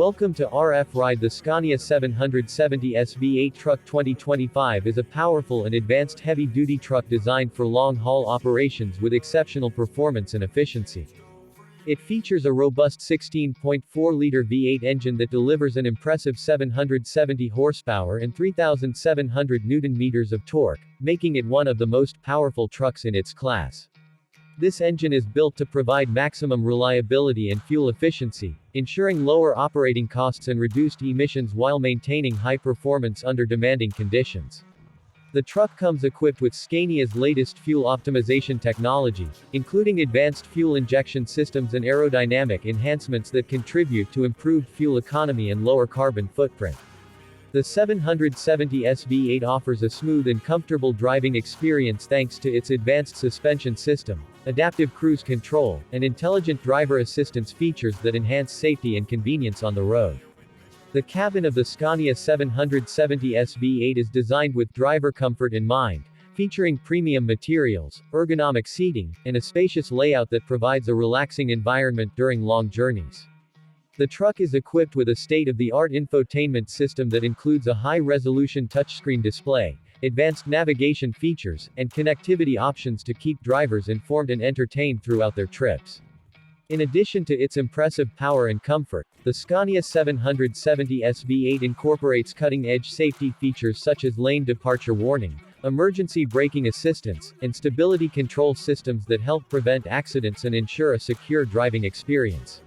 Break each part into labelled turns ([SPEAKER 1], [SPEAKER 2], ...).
[SPEAKER 1] Welcome to RF Ride. The Scania 770S V8 truck 2025 is a powerful and advanced heavy-duty truck designed for long-haul operations with exceptional performance and efficiency. It features a robust 16.4-liter V8 engine that delivers an impressive 770 horsepower and 3,700 Nm of torque, making it one of the most powerful trucks in its class. This engine is built to provide maximum reliability and fuel efficiency, ensuring lower operating costs and reduced emissions while maintaining high performance under demanding conditions. The truck comes equipped with Scania's latest fuel optimization technology, including advanced fuel injection systems and aerodynamic enhancements that contribute to improved fuel economy and lower carbon footprint. The 770S V8 offers a smooth and comfortable driving experience thanks to its advanced suspension system, adaptive cruise control, and intelligent driver assistance features that enhance safety and convenience on the road. The cabin of the Scania 770S V8 is designed with driver comfort in mind, featuring premium materials, ergonomic seating, and a spacious layout that provides a relaxing environment during long journeys. The truck is equipped with a state-of-the-art infotainment system that includes a high-resolution touchscreen display, advanced navigation features, and connectivity options to keep drivers informed and entertained throughout their trips. In addition to its impressive power and comfort, the Scania 770S V8 incorporates cutting-edge safety features such as lane departure warning, emergency braking assistance, and stability control systems that help prevent accidents and ensure a secure driving experience.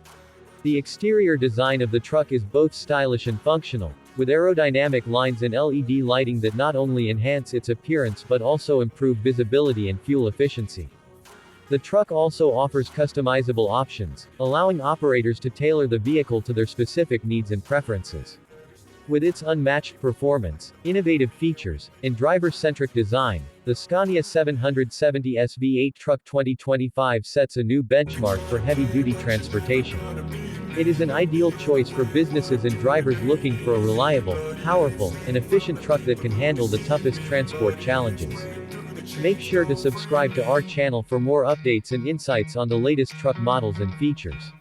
[SPEAKER 1] The exterior design of the truck is both stylish and functional, with aerodynamic lines and LED lighting that not only enhance its appearance but also improve visibility and fuel efficiency. The truck also offers customizable options, allowing operators to tailor the vehicle to their specific needs and preferences. With its unmatched performance, innovative features, and driver-centric design, the Scania 770S V8 truck 2025 sets a new benchmark for heavy-duty transportation. It is an ideal choice for businesses and drivers looking for a reliable, powerful, and efficient truck that can handle the toughest transport challenges. Make sure to subscribe to our channel for more updates and insights on the latest truck models and features.